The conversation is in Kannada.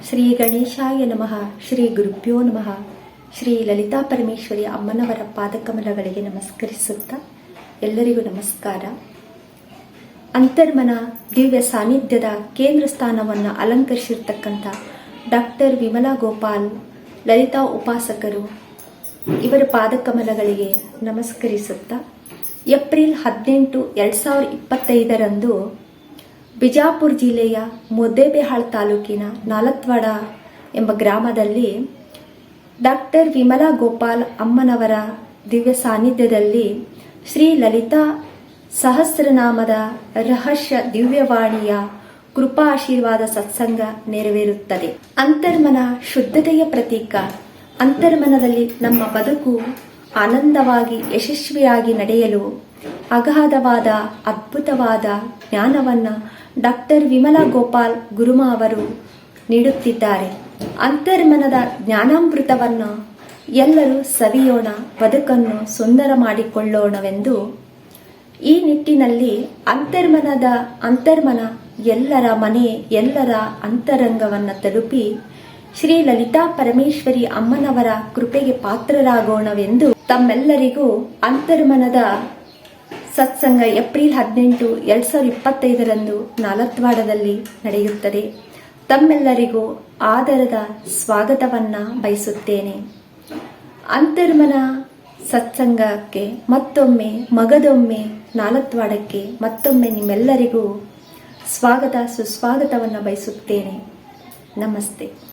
ಶ್ರೀ ಗಣೇಶಾಯ ನಮಃ. ಶ್ರೀ ಗುರುಭ್ಯೋ ನಮಃ. ಶ್ರೀ ಲಲಿತಾ ಪರಮೇಶ್ವರಿ ಅಮ್ಮನವರ ಪಾದಕಮಲಗಳಿಗೆ ನಮಸ್ಕರಿಸುತ್ತಾ ಎಲ್ಲರಿಗೂ ನಮಸ್ಕಾರ. ಅಂತರ್ಮನ ದಿವ್ಯ ಸಾನ್ನಿಧ್ಯದ ಕೇಂದ್ರ ಸ್ಥಾನವನ್ನು ಅಲಂಕರಿಸಿರ್ತಕ್ಕಂಥ ಡಾಕ್ಟರ್ ವಿಮಲಾ ಗೋಪಾಲ್ ಲಲಿತಾ ಉಪಾಸಕರು ಇವರ ಪಾದಕಮಲಗಳಿಗೆ ನಮಸ್ಕರಿಸುತ್ತಾ ಏಪ್ರಿಲ್ 18, 2025 ಬಿಜಾಪುರ ಜಿಲ್ಲೆಯ ಮುದ್ದೇಬೇಹಾಳ್ ತಾಲೂಕಿನ ನಾಲತ್ವಾಡ ಎಂಬ ಗ್ರಾಮದಲ್ಲಿ ಡಾಕ್ಟರ್ ವಿಮಲಾ ಗೋಪಾಲ್ ಅಮ್ಮನವರ ದಿವ್ಯ ಸಾನ್ನಿಧ್ಯದಲ್ಲಿ ಶ್ರೀ ಲಲಿತಾ ಸಹಸ್ರನಾಮದ ರಹಸ್ಯ ದಿವ್ಯವಾಣಿಯ ಕೃಪಾ ಆಶೀರ್ವಾದ ಸತ್ಸಂಗ ನೆರವೇರುತ್ತದೆ. ಅಂತರ್ಮನ ಶುದ್ಧತೆಯ ಪ್ರತೀಕ. ಅಂತರ್ಮನದಲ್ಲಿ ನಮ್ಮ ಬದುಕು ಆನಂದವಾಗಿ ಯಶಸ್ವಿಯಾಗಿ ನಡೆಯಲು ಅಗಾಧವಾದ ಅದ್ಭುತವಾದ ಜ್ಞಾನವನ್ನು ಡಾಕ್ಟರ್ ವಿಮಲಾ ಗೋಪಾಲ್ ಗುರುಮಾ ಅವರು ನೀಡುತ್ತಿದ್ದಾರೆ. ಅಂತರ್ಮನದ ಜ್ಞಾನಾಮೃತವನ್ನು ಎಲ್ಲರೂ ಸವಿಯೋಣ, ಬದುಕನ್ನು ಸುಂದರ ಮಾಡಿಕೊಳ್ಳೋಣವೆಂದು ಈ ನಿಟ್ಟಿನಲ್ಲಿ ಅಂತರ್ಮನ ಎಲ್ಲರ ಮನೆ, ಎಲ್ಲರ ಅಂತರಂಗವನ್ನು ತಲುಪಿ ಶ್ರೀ ಲಲಿತಾ ಪರಮೇಶ್ವರಿ ಅಮ್ಮನವರ ಕೃಪೆಗೆ ಪಾತ್ರರಾಗೋಣವೆಂದು ತಮ್ಮೆಲ್ಲರಿಗೂ ಅಂತರ್ಮನದ ಸತ್ಸಂಗ ಏಪ್ರಿಲ್ 18, 2025 ನಾಲತ್ವಾಡದಲ್ಲಿ ನಡೆಯುತ್ತದೆ. ತಮ್ಮೆಲ್ಲರಿಗೂ ಆದರದ ಸ್ವಾಗತವನ್ನ ಬಯಸುತ್ತೇನೆ. ಅಂತರ್ಮನ ಸತ್ಸಂಗಕ್ಕೆ ಮತ್ತೊಮ್ಮೆ ಮಗದೊಮ್ಮೆ ನಾಲತ್ವಾಡಕ್ಕೆ ಮತ್ತೊಮ್ಮೆ ನಿಮ್ಮೆಲ್ಲರಿಗೂ ಸ್ವಾಗತ ಸುಸ್ವಾಗತವನ್ನು ಬಯಸುತ್ತೇನೆ. ನಮಸ್ತೆ.